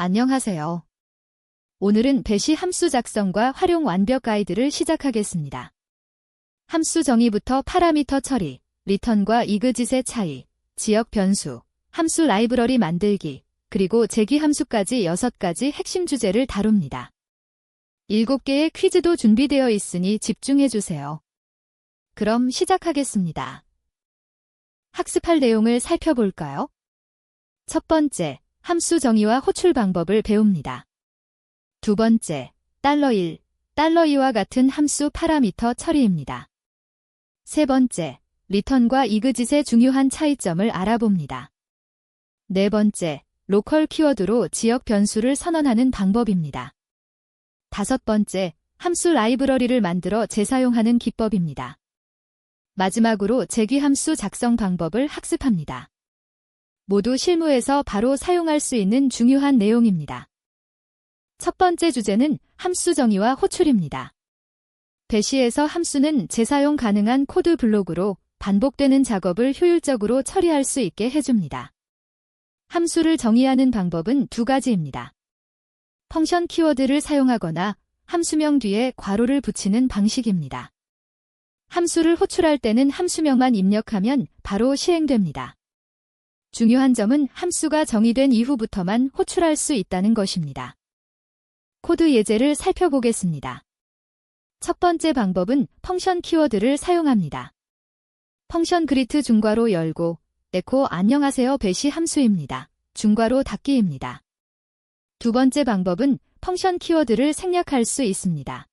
안녕하세요. 오늘은 배시 함수 작성과 활용 완벽 가이드를 시작하겠습니다. 함수 정의부터 파라미터 처리, 리턴과 이그짓의 차이, 지역 변수, 함수 라이브러리 만들기, 그리고 제기 함수까지 6가지 핵심 주제를 다룹니다. 7개의 퀴즈도 준비되어 있으니 집중해주세요. 그럼 시작하겠습니다. 학습할 내용을 살펴볼까요? 첫 번째, 함수 정의와 호출 방법을 배웁니다. 두 번째, $1, $2와 같은 함수 파라미터 처리입니다. 세 번째, 리턴과 이그짓의 중요한 차이점을 알아봅니다. 네 번째, 로컬 키워드로 지역 변수를 선언하는 방법입니다. 다섯 번째, 함수 라이브러리를 만들어 재사용하는 기법입니다. 마지막으로 제기 함수 작성 방법을 학습합니다. 모두 실무에서 바로 사용할 수 있는 중요한 내용입니다. 첫 번째 주제는 함수 정의와 호출입니다. 배시에서 함수는 재사용 가능한 코드 블록으로 반복되는 작업을 효율적으로 처리할 수 있게 해줍니다. 함수를 정의하는 방법은 2가지입니다. 펑션 키워드를 사용하거나 함수명 뒤에 괄호를 붙이는 방식입니다. 함수를 호출할 때는 함수명만 입력하면 바로 시행됩니다. 중요한 점은 함수가 정의된 이후부터만 호출할 수 있다는 것입니다. 코드 예제를 살펴보겠습니다. 첫 번째 방법은 펑션 키워드를 사용합니다. 펑션 그리트 중괄호 열고 에코 안녕하세요 배시 함수입니다. 중괄호 닫기입니다. 두 번째 방법은 펑션 키워드를 생략할 수 있습니다.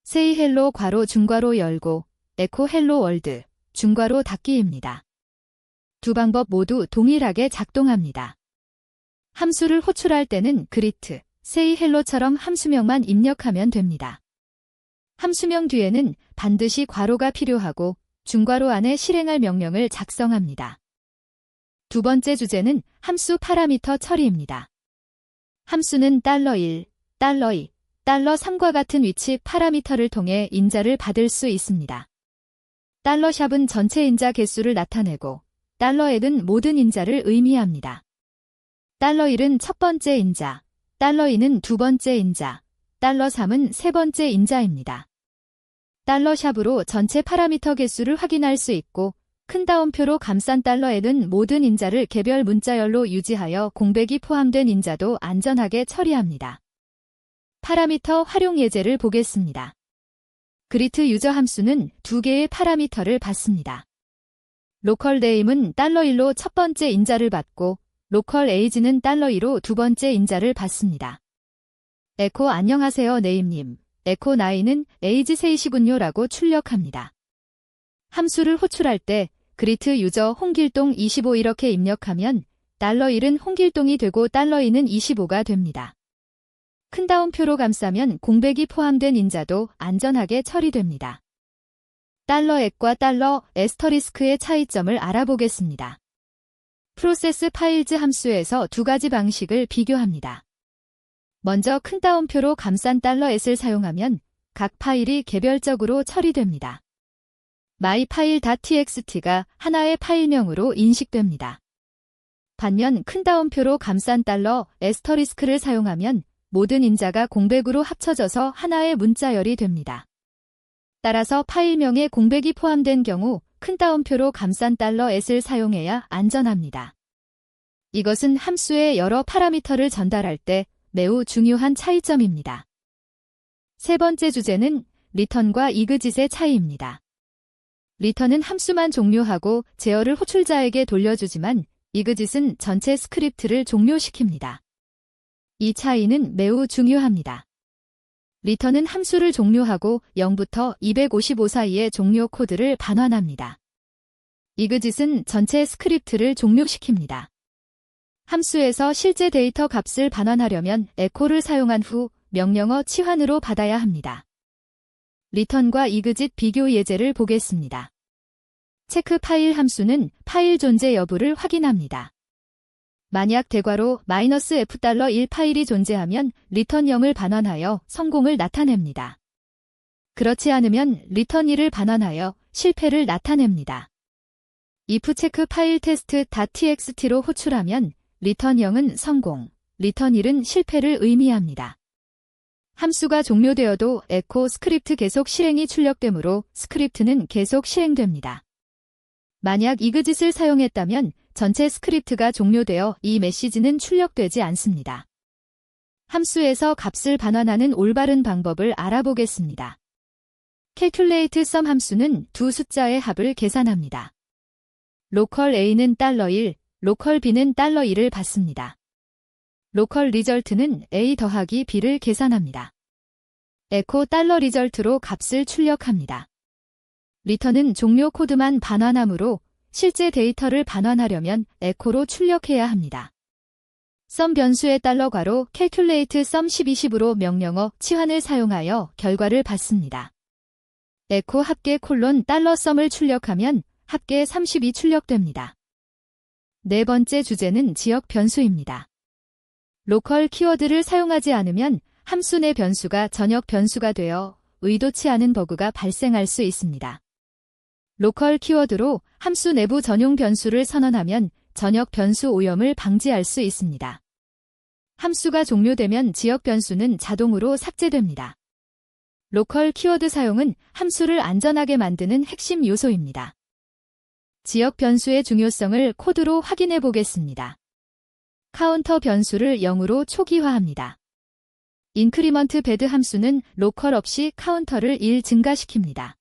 say hello 괄호 중괄호 열고 에코 hello world 중괄호 닫기입니다. 두 방법 모두 동일하게 작동합니다. 함수를 호출할 때는 그리트, say hello처럼 함수명만 입력하면 됩니다. 함수명 뒤에는 반드시 괄호가 필요하고 중괄호 안에 실행할 명령을 작성합니다. 두 번째 주제는 함수 파라미터 처리입니다. 함수는 $1, $2, $3과 같은 위치 파라미터를 통해 인자를 받을 수 있습니다. $샵은 전체 인자 개수를 나타내고 $액은 모든 인자를 의미합니다. $1은 첫 번째 인자, $2는 두 번째 인자, $3은 세 번째 인자입니다. $샵으로 전체 파라미터 개수를 확인할 수 있고 큰 따옴표로 감싼 $액은 모든 인자를 개별 문자열로 유지하여 공백이 포함된 인자도 안전하게 처리합니다. 파라미터 활용 예제를 보겠습니다. 그리트 유저 함수는 2개의 파라미터를 받습니다. 로컬 name은 $1로 첫 번째 인자를 받고 로컬 age는 $2로 두 번째 인자를 받습니다. 에코 안녕하세요 name님, 에코 나이는 age 셋이군요 라고 출력합니다. 함수를 호출할 때 그리트 유저 홍길동 25 이렇게 입력하면 $1은 홍길동이 되고 $2는 25가 됩니다. 큰 따옴표로 감싸면 공백이 포함된 인자도 안전하게 처리됩니다. $액과 $*의 차이점을 알아보겠습니다. 프로세스 파일즈 함수에서 2가지 방식을 비교합니다. 먼저 큰 따옴표로 감싼 $을 사용하면 각 파일이 개별적으로 처리됩니다. myfile.txt가 하나의 파일명으로 인식됩니다. 반면 큰 따옴표로 감싼 $를 사용하면 모든 인자가 공백으로 합쳐져서 하나의 문자열이 됩니다. 따라서 파일명에 공백이 포함된 경우 큰 따옴표로 감싼 $을 사용해야 안전합니다. 이것은 함수의 여러 파라미터를 전달할 때 매우 중요한 차이점입니다. 세 번째 주제는 리턴과 이그짓의 차이입니다. 리턴은 함수만 종료하고 제어를 호출자에게 돌려주지만 이그짓은 전체 스크립트를 종료시킵니다. 이 차이는 매우 중요합니다. 리턴은 함수를 종료하고 0부터 255 사이의 종료 코드를 반환합니다. 이그짓은 전체 스크립트를 종료시킵니다. 함수에서 실제 데이터 값을 반환하려면 에코를 사용한 후 명령어 치환으로 받아야 합니다. 리턴과 이그짓 비교 예제를 보겠습니다. 체크 파일 함수는 파일 존재 여부를 확인합니다. 만약 대괄호 -f$1 파일이 존재하면 리턴 0을 반환하여 성공을 나타냅니다. 그렇지 않으면 리턴 1을 반환하여 실패를 나타냅니다. if 체크 파일 test.txt로 호출하면 리턴 0은 성공, 리턴 1은 실패를 의미합니다. 함수가 종료되어도 에코 스크립트 계속 실행이 출력되므로 스크립트는 계속 실행됩니다. 만약 이그짓을 사용했다면 전체 스크립트가 종료되어 이 메시지는 출력되지 않습니다. 함수에서 값을 반환하는 올바른 방법을 알아보겠습니다. calculate sum 함수는 두 숫자의 합을 계산합니다. 로컬 A는 $1, 로컬 B는 $1을 받습니다. 로컬 리절트는 A 더하기 B를 계산합니다. 에코 $리절트로 값을 출력합니다. 리턴은 종료 코드만 반환하므로 실제 데이터를 반환하려면 에코로 출력해야 합니다. sum 변수의 $괄호 calculate sum 1210으로 명령어 치환을 사용하여 결과를 받습니다. 에코 합계 콜론 $sum을 출력하면 합계 30이 출력됩니다. 네 번째 주제는 지역 변수입니다. 로컬 키워드를 사용하지 않으면 함수 내 변수가 전역 변수가 되어 의도치 않은 버그가 발생할 수 있습니다. 로컬 키워드로 함수 내부 전용 변수를 선언하면 전역 변수 오염을 방지할 수 있습니다. 함수가 종료되면 지역 변수는 자동으로 삭제됩니다. 로컬 키워드 사용은 함수를 안전하게 만드는 핵심 요소입니다. 지역 변수의 중요성을 코드로 확인해 보겠습니다. 카운터 변수를 0으로 초기화합니다. 인크리먼트 배드 함수는 로컬 없이 카운터를 1 증가시킵니다.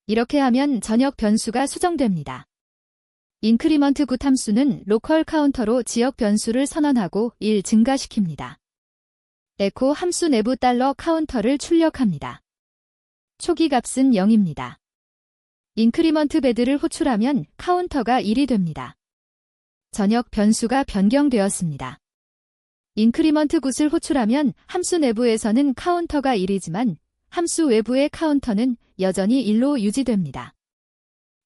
이렇게 하면 전역 변수가 수정됩니다. 인크리먼트 굿 함수는 로컬 카운터로 지역 변수를 선언하고 1 증가시킵니다. 에코 함수 내부 $카운터를 출력합니다. 초기 값은 0입니다. 인크리먼트 배드를 호출하면 카운터가 1이 됩니다. 전역 변수가 변경되었습니다. 인크리먼트 굿을 호출하면 함수 내부에서는 카운터가 1이지만 함수 외부의 카운터는 여전히 1로 유지됩니다.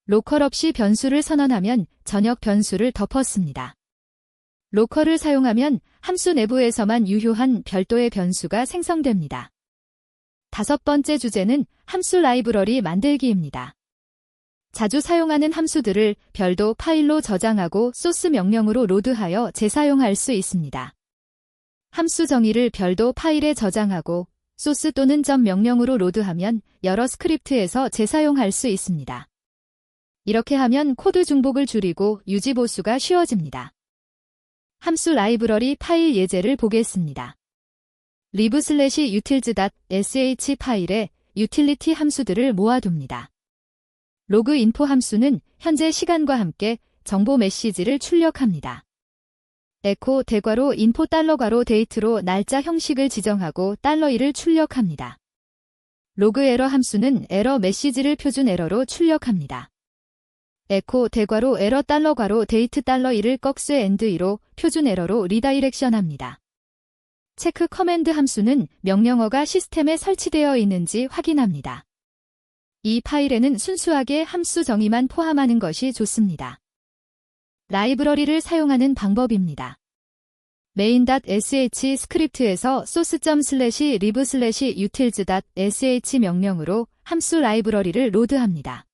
로컬 없이 변수를 선언하면 전역 변수를 덮었습니다. 로컬을 사용하면 함수 내부에서만 유효한 별도의 변수가 생성됩니다. 다섯 번째 주제는 함수 라이브러리 만들기입니다. 자주 사용하는 함수들을 별도 파일로 저장하고 소스 명령으로 로드하여 재사용할 수 있습니다. 함수 정의를 별도 파일에 저장하고 소스 또는 점 명령으로 로드하면 여러 스크립트에서 재사용할 수 있습니다. 이렇게 하면 코드 중복을 줄이고 유지 보수가 쉬워집니다. 함수 라이브러리 파일 예제를 보겠습니다. lib/utils.sh 파일에 유틸리티 함수들을 모아둡니다. 로그 인포 함수는 현재 시간과 함께 정보 메시지를 출력합니다. 에코 대괄호 인포 $괄호 데이트로 날짜 형식을 지정하고 $1을 출력합니다. 로그 에러 함수는 에러 메시지를 표준 에러로 출력합니다. 에코 대괄호 에러 $괄호 데이트 $1을 꺽쇠 엔드 2로 표준 에러로 리다이렉션합니다. 체크 커맨드 함수는 명령어가 시스템에 설치되어 있는지 확인합니다. 이 파일에는 순수하게 함수 정의만 포함하는 것이 좋습니다. 라이브러리를 사용하는 방법입니다. main.sh 스크립트에서 source.lib/utils.sh 명령으로 함수 라이브러리를 로드합니다.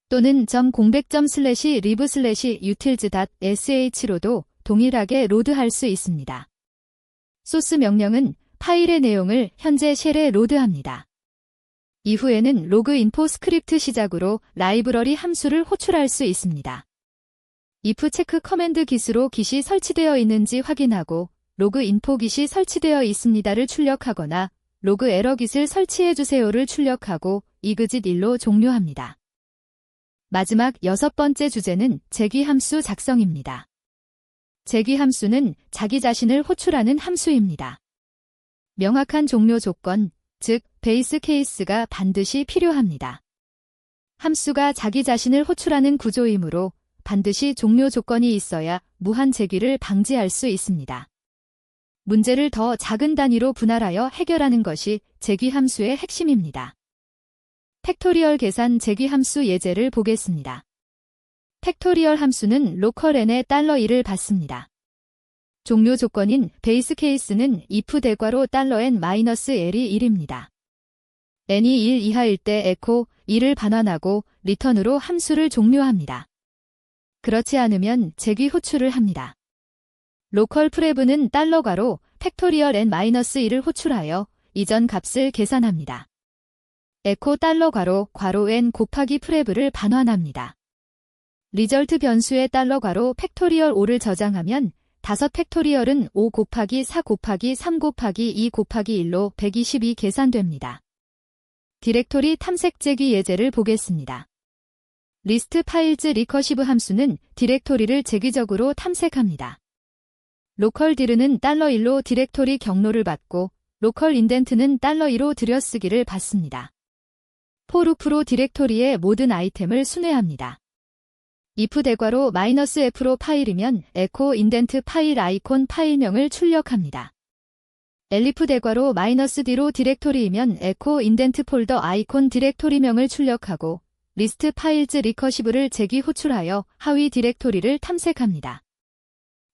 또는 .공백./lib/utils.sh로도 동일하게 로드할 수 있습니다. 소스 명령은 파일의 내용을 현재 쉘에 로드합니다. 이후에는 로그 인포 스크립트 시작으로 라이브러리 함수를 호출할 수 있습니다. if 체크 커맨드 깃으로 깃이 설치되어 있는지 확인하고 로그 인포 깃이 설치되어 있습니다를 출력하거나 로그 에러 깃을 설치해주세요를 출력하고 이그짓 1로 종료합니다. 마지막 여섯 번째 주제는 재귀 함수 작성입니다. 재귀 함수는 자기 자신을 호출하는 함수입니다. 명확한 종료 조건, 즉 베이스 케이스가 반드시 필요합니다. 함수가 자기 자신을 호출하는 구조이므로 반드시 종료 조건이 있어야 무한 재귀를 방지할 수 있습니다. 문제를 더 작은 단위로 분할하여 해결하는 것이 재귀 함수의 핵심입니다. 팩토리얼 계산 재귀 함수 예제를 보겠습니다. 팩토리얼 함수는 로컬 n에 $1을 받습니다. 종료 조건인 베이스 케이스는 if 대괄호 $n-l이 1입니다. n이 1 이하일 때 에코 1을 반환하고 리턴으로 함수를 종료합니다. 그렇지 않으면 재귀 호출을 합니다. 로컬 프레브는 달러 괄호 팩토리얼 n-1을 호출하여 이전 값을 계산합니다. 에코 달러 괄호 n 곱하기 프레브를 반환합니다. 리절트 변수의 달러 괄호 팩토리얼 5를 저장하면 5 팩토리얼은 5 곱하기 4 곱하기 3 곱하기 2 곱하기 1로 122 계산됩니다. 디렉토리 탐색재기 예제를 보겠습니다. 리스트 파일즈 리커시브 함수는 디렉토리를 재기적으로 탐색합니다. 로컬 dir는 $1로 디렉토리 경로를 받고 로컬 인덴트는 $2로 들여쓰기를 받습니다. 포루프로 디렉토리의 모든 아이템을 순회합니다. if 대괄호 -f로 파일이면 에코 인덴트 파일 아이콘 파일명을 출력합니다. elif 대괄호 -d로 디렉토리이면 에코 인덴트 폴더 아이콘 디렉토리명을 출력하고 리스트 파일즈 리커시브를 재기 호출하여 하위 디렉토리를 탐색합니다.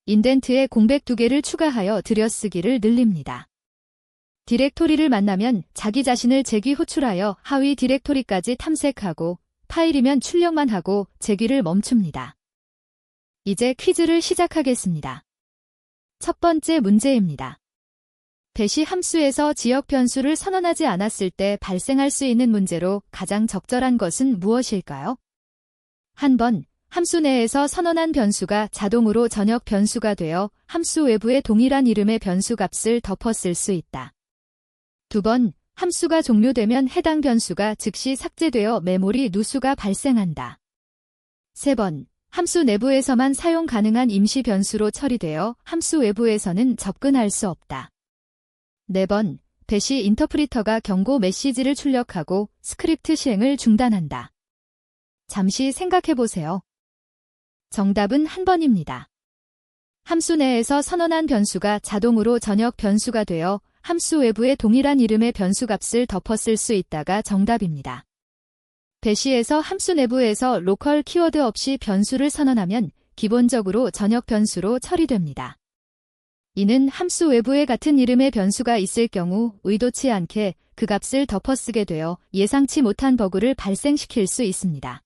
인덴트에 공백 2개를 추가하여 들여쓰기를 늘립니다. 디렉토리를 만나면 자기 자신을 재기 호출하여 하위 디렉토리까지 탐색하고 파일이면 출력만 하고 재기를 멈춥니다. 이제 퀴즈를 시작하겠습니다. 첫 번째 문제입니다. 배시 함수에서 지역 변수를 선언하지 않았을 때 발생할 수 있는 문제로 가장 적절한 것은 무엇일까요? 한 번, 함수 내에서 선언한 변수가 자동으로 전역 변수가 되어 함수 외부의 동일한 이름의 변수 값을 덮었을 수 있다. 두 번, 함수가 종료되면 해당 변수가 즉시 삭제되어 메모리 누수가 발생한다. 세 번, 함수 내부에서만 사용 가능한 임시 변수로 처리되어 함수 외부에서는 접근할 수 없다. 네 번, 배시 인터프리터가 경고 메시지를 출력하고 스크립트 실행을 중단한다. 잠시 생각해보세요. 정답은 한 번입니다. 함수 내에서 선언한 변수가 자동으로 전역 변수가 되어 함수 외부의 동일한 이름의 변수 값을 덮었을 수 있다가 정답입니다. 배시에서 함수 내부에서 로컬 키워드 없이 변수를 선언하면 기본적으로 전역 변수로 처리됩니다. 이는 함수 외부에 같은 이름의 변수가 있을 경우 의도치 않게 그 값을 덮어쓰게 되어 예상치 못한 버그를 발생시킬 수 있습니다.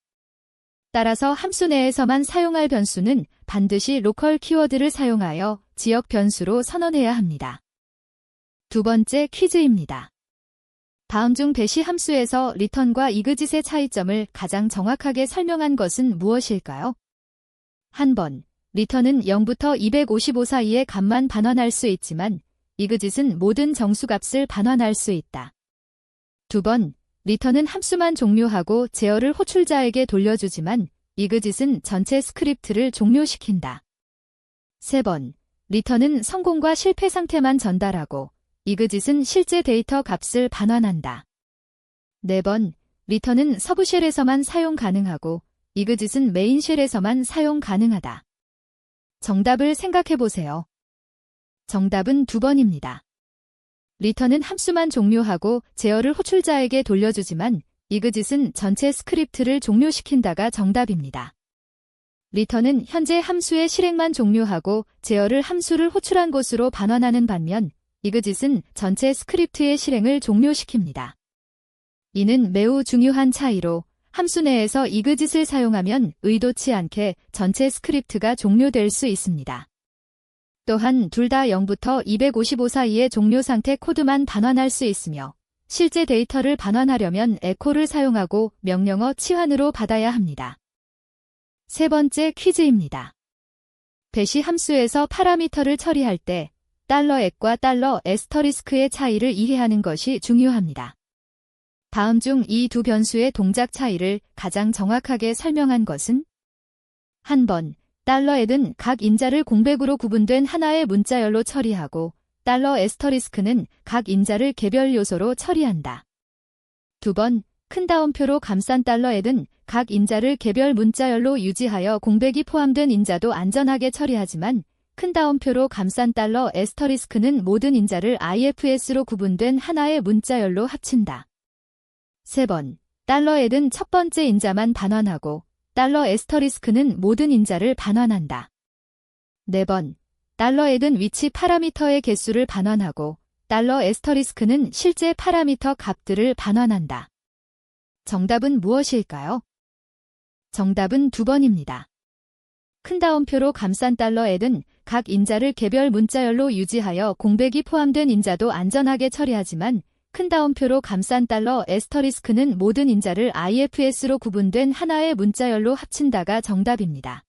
따라서 함수 내에서만 사용할 변수는 반드시 로컬 키워드를 사용하여 지역 변수로 선언해야 합니다. 두 번째 퀴즈입니다. 다음 중 배시 함수에서 return과 exit의 차이점을 가장 정확하게 설명한 것은 무엇일까요? 한 번, return은 0부터 255 사이의 값만 반환할 수 있지만 exit은 모든 정수값을 반환할 수 있다. 두 번, return은 함수만 종료하고 제어를 호출자에게 돌려주지만 exit은 전체 스크립트를 종료시킨다. 세 번, return은 성공과 실패 상태만 전달하고 exit은 실제 데이터 값을 반환한다. 네 번, return은 서브쉘에서만 사용 가능하고 exit은 메인쉘에서만 사용 가능하다. 정답을 생각해보세요. 정답은 두 번입니다. return은 함수만 종료하고 제어를 호출자에게 돌려주지만 exit은 전체 스크립트를 종료시킨다가 정답입니다. return은 현재 함수의 실행만 종료하고 제어를 함수를 호출한 곳으로 반환하는 반면 exit은 전체 스크립트의 실행을 종료시킵니다. 이는 매우 중요한 차이로 함수 내에서 exit을 사용하면 의도치 않게 전체 스크립트가 종료될 수 있습니다. 또한 둘 다 0부터 255 사이의 종료 상태 코드만 반환할 수 있으며 실제 데이터를 반환하려면 echo를 사용하고 명령어 치환으로 받아야 합니다. 세 번째 퀴즈입니다. 배시 함수에서 파라미터를 처리할 때 $@과 $*의 차이를 이해하는 것이 중요합니다. 다음 중 이 두 변수의 동작 차이를 가장 정확하게 설명한 것은? 한 번, $@은 각 인자를 공백으로 구분된 하나의 문자열로 처리하고 $*는 각 인자를 개별 요소로 처리한다. 두 번, 큰 따옴표로 감싼 $@은 각 인자를 개별 문자열로 유지하여 공백이 포함된 인자도 안전하게 처리하지만 큰 따옴표로 감싼 $*는 모든 인자를 ifs로 구분된 하나의 문자열로 합친다. 세 번, $@은 첫 번째 인자만 반환하고 $*는 모든 인자를 반환한다. 네 번, $@은 위치 파라미터의 개수를 반환하고 $*는 실제 파라미터 값들을 반환한다. 정답은 무엇일까요? 정답은 두 번입니다. 큰 따옴표로 감싼 $는 각 인자를 개별 문자열로 유지하여 공백이 포함된 인자도 안전하게 처리하지만 큰 따옴표로 감싼 달러 에스터리스크는 모든 인자를 IFS로 구분된 하나의 문자열로 합친다가 정답입니다.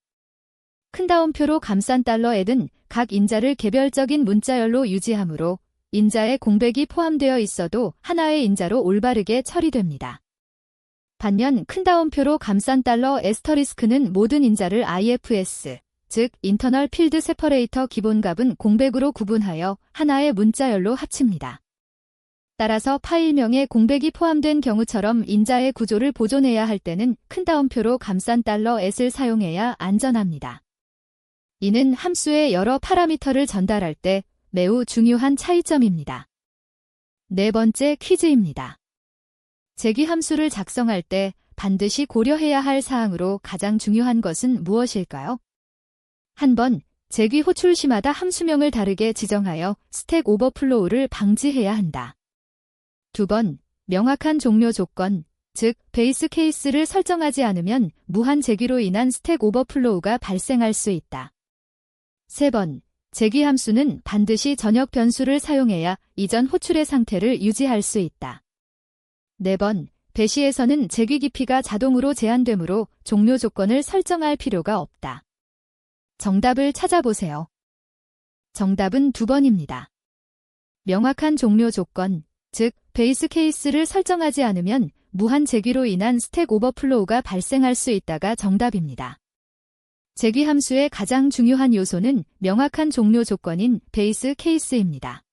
큰 따옴표로 감싼 달러 앳은 각 인자를 개별적인 문자열로 유지하므로 인자에 공백이 포함되어 있어도 하나의 인자로 올바르게 처리됩니다. 반면 큰 따옴표로 감싼 달러 에스터리스크는 모든 인자를 IFS, 즉 인터널 필드 세퍼레이터 기본값은 공백으로 구분하여 하나의 문자열로 합칩니다. 따라서 파일명에 공백이 포함된 경우처럼 인자의 구조를 보존해야 할 때는 큰 따옴표로 감싼 달러 앳을 사용해야 안전합니다. 이는 함수의 여러 파라미터를 전달할 때 매우 중요한 차이점입니다. 네 번째 퀴즈입니다. 재귀 함수를 작성할 때 반드시 고려해야 할 사항으로 가장 중요한 것은 무엇일까요? 한 번, 재귀 호출 시마다 함수명을 다르게 지정하여 스택 오버플로우를 방지해야 한다. 두 번, 명확한 종료 조건, 즉 베이스 케이스를 설정하지 않으면 무한 재귀로 인한 스택 오버플로우가 발생할 수 있다. 세 번, 재귀 함수는 반드시 전역 변수를 사용해야 이전 호출의 상태를 유지할 수 있다. 네 번, 배시에서는 재귀 깊이가 자동으로 제한되므로 종료 조건을 설정할 필요가 없다. 정답을 찾아보세요. 정답은 2번입니다. 명확한 종료 조건, 즉 베이스 케이스를 설정하지 않으면 무한 재귀로 인한 스택 오버플로우가 발생할 수 있다가 정답입니다. 재귀 함수의 가장 중요한 요소는 명확한 종료 조건인 베이스 케이스입니다.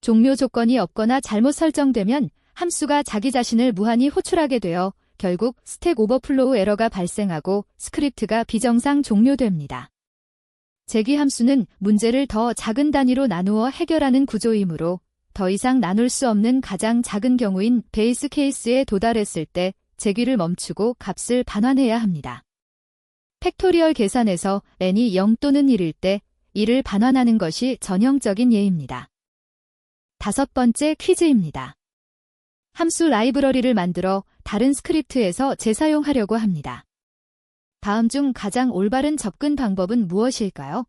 종료 조건이 없거나 잘못 설정되면 함수가 자기 자신을 무한히 호출하게 되어 결국 스택 오버플로우 에러가 발생하고 스크립트가 비정상 종료됩니다. 재귀 함수는 문제를 더 작은 단위로 나누어 해결하는 구조이므로 더 이상 나눌 수 없는 가장 작은 경우인 베이스 케이스에 도달했을 때 재귀를 멈추고 값을 반환해야 합니다. 팩토리얼 계산에서 n이 0 또는 1일 때 1을 반환하는 것이 전형적인 예입니다. 다섯 번째 퀴즈입니다. 함수 라이브러리를 만들어 다른 스크립트에서 재사용하려고 합니다. 다음 중 가장 올바른 접근 방법은 무엇일까요?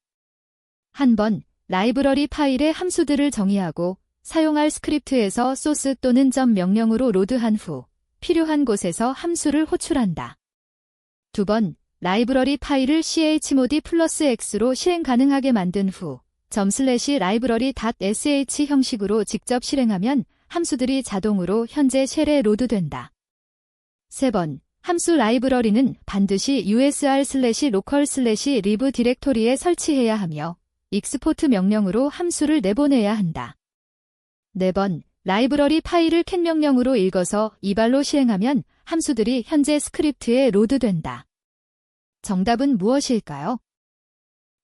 한 번, 라이브러리 파일의 함수들을 정의하고 사용할 스크립트에서 소스 또는 점 명령으로 로드한 후 필요한 곳에서 함수를 호출한다. 두 번, 라이브러리 파일을 chmod+x로 실행 가능하게 만든 후 점/library.sh 형식으로 직접 실행하면 함수들이 자동으로 현재 쉘에 로드된다. 세 번, 함수 라이브러리는 반드시 usr/local/lib 디렉토리에 설치해야 하며 익스포트 명령으로 함수를 내보내야 한다. 네 번, 라이브러리 파일을 cat 명령으로 읽어서 이발로 실행하면 함수들이 현재 스크립트에 로드된다. 정답은 무엇일까요?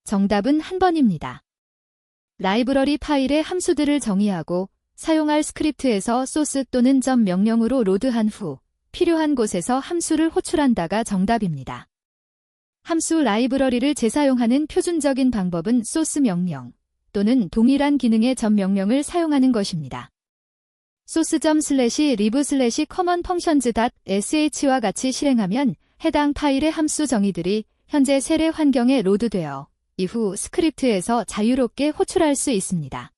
정답은 한 번입니다. 라이브러리 파일의 함수들을 정의하고 사용할 스크립트에서 소스 또는 점 명령으로 로드한 후 필요한 곳에서 함수를 호출한다가 정답입니다. 함수 라이브러리를 재사용하는 표준적인 방법은 소스 명령 또는 동일한 기능의 점 명령을 사용하는 것입니다. source.lib/common-functions.sh와 같이 실행하면 해당 파일의 함수 정의들이 현재 쉘의 환경에 로드되어 이후 스크립트에서 자유롭게 호출할 수 있습니다.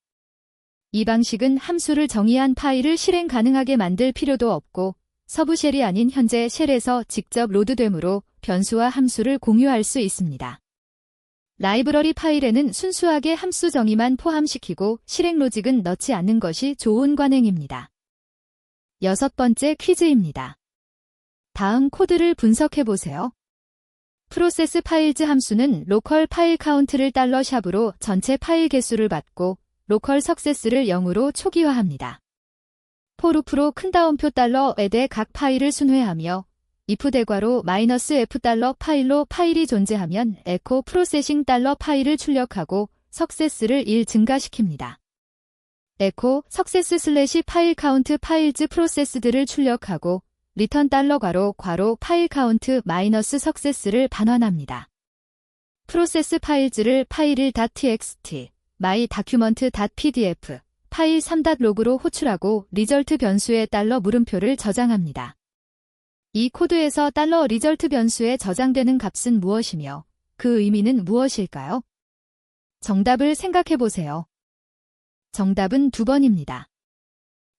이 방식은 함수를 정의한 파일을 실행 가능하게 만들 필요도 없고 서브쉘이 아닌 현재 쉘에서 직접 로드되므로 변수와 함수를 공유할 수 있습니다. 라이브러리 파일에는 순수하게 함수 정의만 포함시키고 실행 로직은 넣지 않는 것이 좋은 관행입니다. 여섯 번째 퀴즈입니다. 다음 코드를 분석해보세요. 프로세스 파일즈 함수는 로컬 파일 카운트를 $샵으로 전체 파일 개수를 받고 로컬 석세스를 0으로 초기화합니다. 포루프로 큰 따옴표 $에 각 파일을 순회하며 if 대괄호 -f 파일로 파일이 존재하면 에코 프로세싱 파일을 출력하고 석세스를 1 증가시킵니다. 에코 석세스/ 파일 카운트 파일즈 프로세스들을 출력하고 리턴 괄호 파일 카운트 마이너스 석세스를 반환합니다. 프로세스 파일즈를 file.txt, mydocument.pdf, 파일 3.log로 호출하고 리절트 변수에 $물음표를 저장합니다. 이 코드에서 $리절트 변수에 저장되는 값은 무엇이며 그 의미는 무엇일까요? 정답을 생각해보세요. 정답은 2번입니다.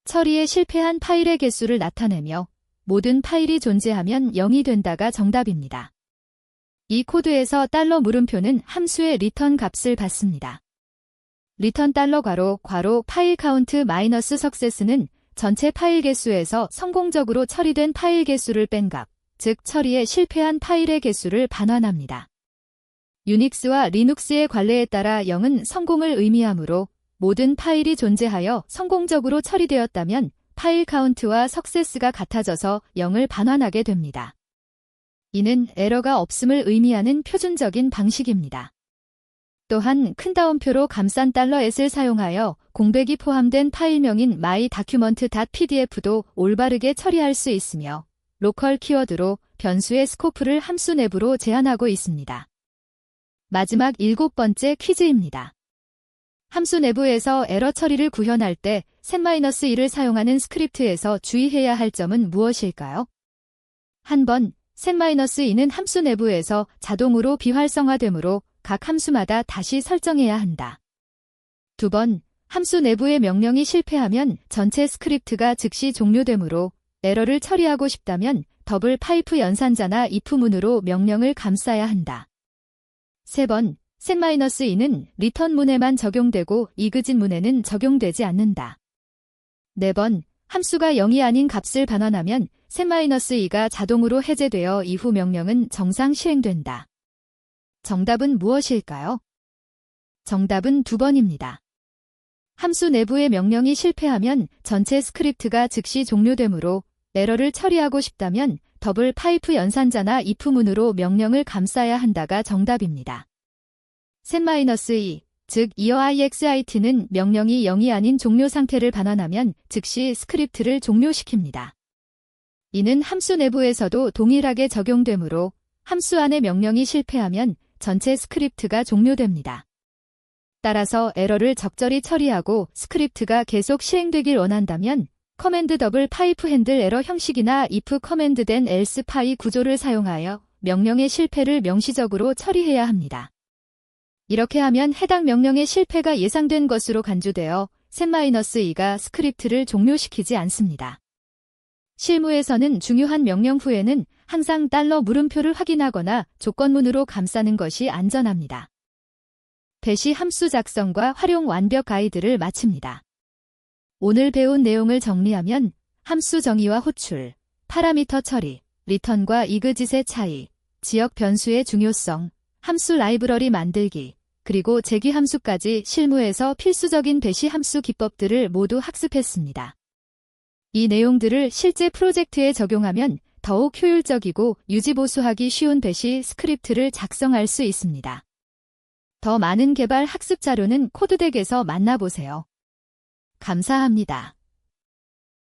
처리에 실패한 파일의 개수를 나타내며 모든 파일이 존재하면 0이 된다가 정답입니다. 이 코드에서 $물음표는 함수의 리턴 값을 받습니다. 리턴 $괄호 파일 카운트 마이너스 석세스는 전체 파일 개수에서 성공적으로 처리된 파일 개수를 뺀 값, 즉 처리에 실패한 파일의 개수를 반환합니다. 유닉스와 리눅스의 관례에 따라 0은 성공을 의미하므로 모든 파일이 존재하여 성공적으로 처리되었다면 파일 카운트와 석세스가 같아져서 0을 반환하게 됩니다. 이는 에러가 없음을 의미하는 표준적인 방식입니다. 또한 큰 따옴표로 감싼 $s를 사용하여 공백이 포함된 파일명인 mydocument.pdf도 올바르게 처리할 수 있으며 로컬 키워드로 변수의 스코프를 함수 내부로 제한하고 있습니다. 마지막 7번째 퀴즈입니다. 함수 내부에서 에러 처리를 구현할 때 set-1을 사용하는 스크립트에서 주의해야 할 점은 무엇일까요? 한 번, set-2는 함수 내부에서 자동으로 비활성화되므로 각 함수마다 다시 설정해야 한다. 2번, 함수 내부의 명령이 실패하면 전체 스크립트가 즉시 종료되므로 에러를 처리하고 싶다면 더블 파이프 연산자나 if 문으로 명령을 감싸야 한다. 3번, set-2는 리턴 문에만 적용되고 exit 문에는 적용되지 않는다. 4번, 함수가 0이 아닌 값을 반환하면 set-2가 자동으로 해제되어 이후 명령은 정상 실행된다. 정답은 무엇일까요? 정답은 2번입니다. 함수 내부의 명령이 실패하면 전체 스크립트가 즉시 종료되므로 에러를 처리하고 싶다면 더블 파이프 연산자나 if 문으로 명령을 감싸야 한다가 정답입니다. set-2, 즉 EOIXIT는 명령이 0이 아닌 종료 상태를 반환하면 즉시 스크립트를 종료시킵니다. 이는 함수 내부에서도 동일하게 적용되므로 함수 안의 명령이 실패하면 전체 스크립트가 종료됩니다. 따라서 에러를 적절히 처리하고 스크립트가 계속 실행되길 원한다면 커맨드 더블 파이프 핸들 에러 형식이나 if 커맨드 된 else 파이 구조를 사용하여 명령의 실패를 명시적으로 처리해야 합니다. 이렇게 하면 해당 명령의 실패가 예상된 것으로 간주되어 set-2가 스크립트를 종료시키지 않습니다. 실무에서는 중요한 명령 후에는 항상 $물음표를 확인하거나 조건문으로 감싸는 것이 안전합니다. 배시 함수 작성과 활용 완벽 가이드를 마칩니다. 오늘 배운 내용을 정리하면 함수 정의와 호출, 파라미터 처리, 리턴과 exit의 차이, 지역 변수의 중요성, 함수 라이브러리 만들기, 그리고 제기 함수까지 실무에서 필수적인 배시 함수 기법들을 모두 학습했습니다. 이 내용들을 실제 프로젝트에 적용하면 더욱 효율적이고 유지보수하기 쉬운 배시 스크립트를 작성할 수 있습니다. 더 많은 개발 학습 자료는 코드덱에서 만나보세요. 감사합니다.